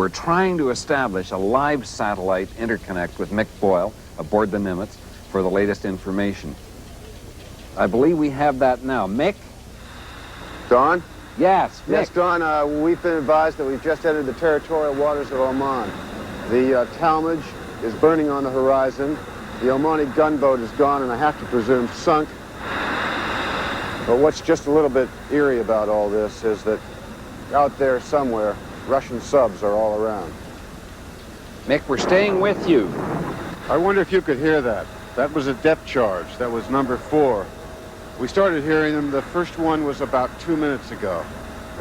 we're trying to establish a live satellite interconnect with Mick Boyle aboard the Nimitz for the latest information. I believe we have that now. Mick? Don? Yes, Mick. Yes, Don, we've been advised that we've just entered the territorial waters of Oman. The Talmadge is burning on the horizon. The Omani gunboat is gone and I have to presume sunk. But what's just a little bit eerie about all this is that out there somewhere, Russian subs are all around. Mick, we're staying with you. I wonder if you could hear that. That was a depth charge. That was number 4. We started hearing them. The first one was about 2 minutes ago.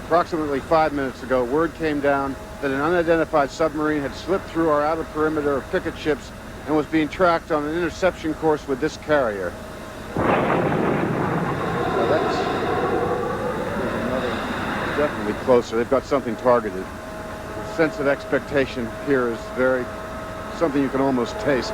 Approximately 5 minutes ago, word came down that an unidentified submarine had slipped through our outer perimeter of picket ships and was being tracked on an interception course with this carrier. Now that's definitely closer. They've got something targeted. The sense of expectation here is something you can almost taste.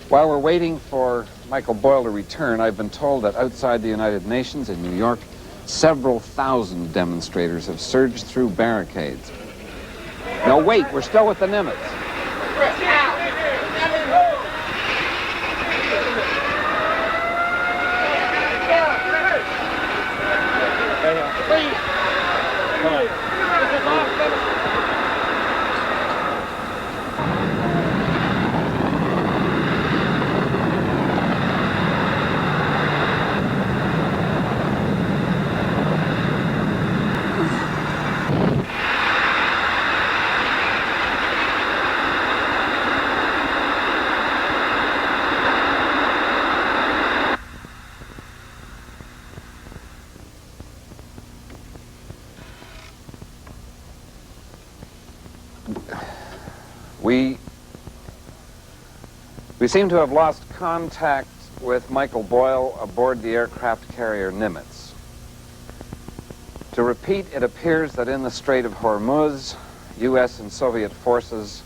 While we're waiting for Michael Boyle to return, I've been told that outside the United Nations in New York, several thousand demonstrators have surged through barricades. No, wait, we're still with the Nimitz. We seem to have lost contact with Michael Boyle aboard the aircraft carrier Nimitz. To repeat, it appears that in the Strait of Hormuz, U.S. and Soviet forces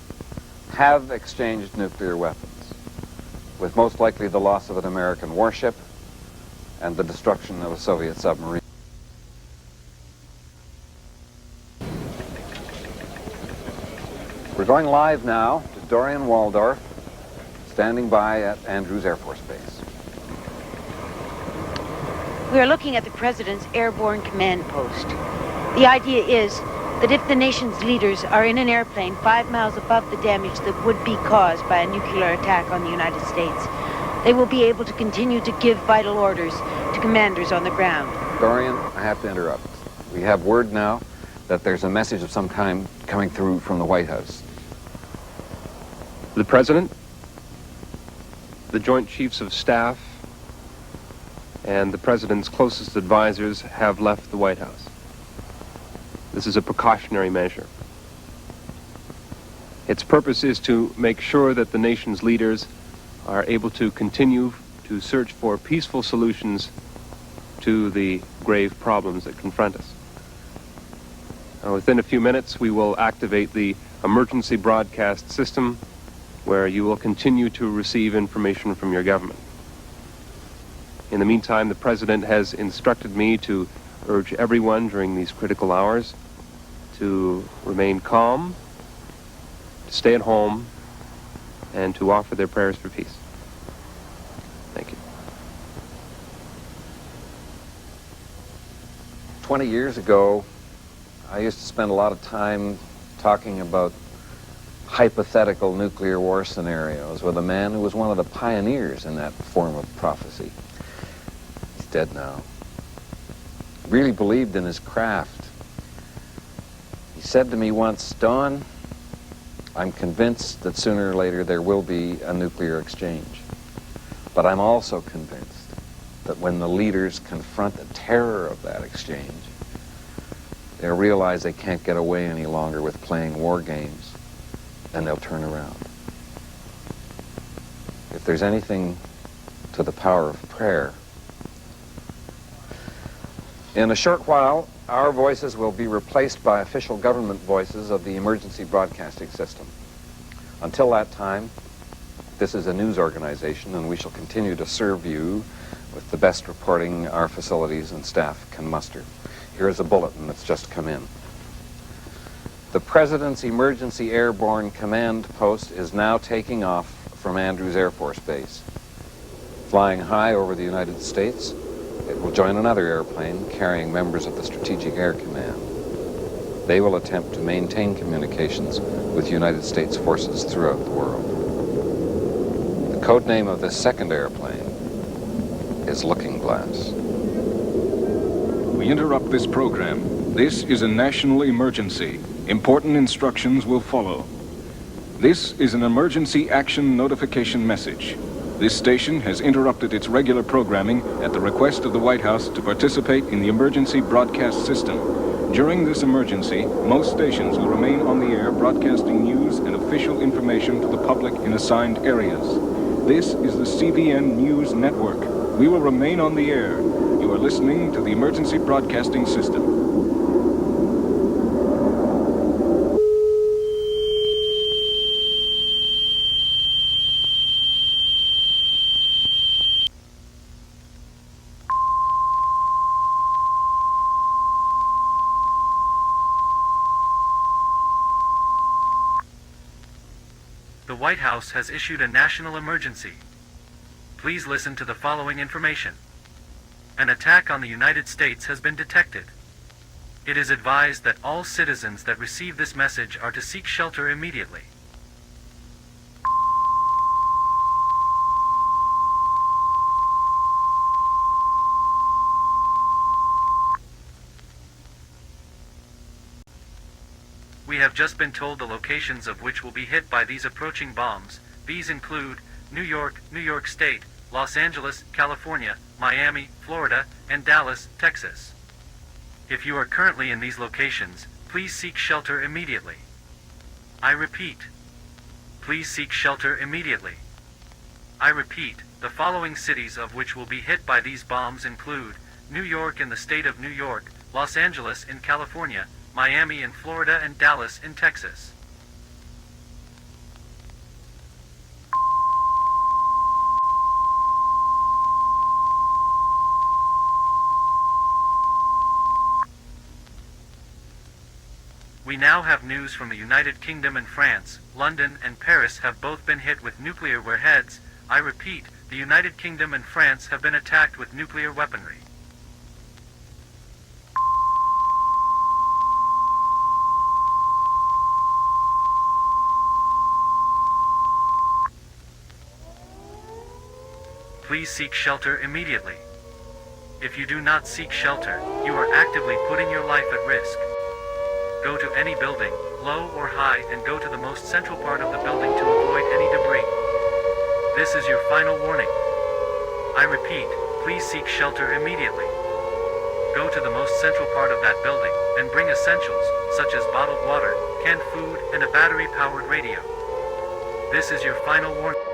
have exchanged nuclear weapons, with most likely the loss of an American warship and the destruction of a Soviet submarine. We're going live now to Dorian Waldorf, standing by at Andrews Air Force Base. We are looking at the President's airborne command post. The idea is that if the nation's leaders are in an airplane 5 miles above the damage that would be caused by a nuclear attack on the United States, they will be able to continue to give vital orders to commanders on the ground. Dorian, I have to interrupt. We have word now that there's a message of some kind coming through from the White House. The President, the Joint Chiefs of Staff, and the President's closest advisors have left the White House. This is a precautionary measure. Its purpose is to make sure that the nation's leaders are able to continue to search for peaceful solutions to the grave problems that confront us. Within a few minutes, we will activate the emergency broadcast system, where you will continue to receive information from your government. In the meantime, the President has instructed me to urge everyone during these critical hours to remain calm, to stay at home, and to offer their prayers for peace. Thank you. 20 years ago, I used to spend a lot of time talking about hypothetical nuclear war scenarios with a man who was one of the pioneers in that form of prophecy. He's dead now. He really believed in his craft. He said to me once, "Don, I'm convinced that sooner or later there will be a nuclear exchange. But I'm also convinced that when the leaders confront the terror of that exchange, they'll realize they can't get away any longer with playing war games, and they'll turn around." If there's anything to the power of prayer, in a short while, our voices will be replaced by official government voices of the emergency broadcasting system. Until that time, this is a news organization, and we shall continue to serve you with the best reporting our facilities and staff can muster. Here is a bulletin that's just come in. The President's Emergency Airborne Command Post is now taking off from Andrews Air Force Base. Flying high over the United States, it will join another airplane carrying members of the Strategic Air Command. They will attempt to maintain communications with United States forces throughout the world. The code name of this second airplane is Looking Glass. We interrupt this program. This is a national emergency. Important instructions will follow. This is an emergency action notification message. This station has interrupted its regular programming at the request of the White House to participate in the emergency broadcast system. During this emergency, most stations will remain on the air broadcasting news and official information to the public in assigned areas. This is the CBN News Network. We will remain on the air. You are listening to the emergency broadcasting system. The White House has issued a national emergency. Please listen to the following information. An attack on the United States has been detected. It is advised that all citizens that receive this message are to seek shelter immediately. We have just been told the locations of which will be hit by these approaching bombs. These include New York, New York State, Los Angeles, California, Miami, Florida, and Dallas, Texas. If you are currently in these locations, please seek shelter immediately. I repeat, please seek shelter immediately. I repeat, the following cities of which will be hit by these bombs include New York in the state of New York, Los Angeles in California, Miami in Florida, and Dallas in Texas. We now have news from the United Kingdom and France. London and Paris have both been hit with nuclear warheads. I repeat, the United Kingdom and France have been attacked with nuclear weaponry. Please seek shelter immediately. If you do not seek shelter, you are actively putting your life at risk. Go to any building, low or high, and go to the most central part of the building to avoid any debris. This is your final warning. I repeat, please seek shelter immediately. Go to the most central part of that building, and bring essentials, such as bottled water, canned food, and a battery-powered radio. This is your final warning.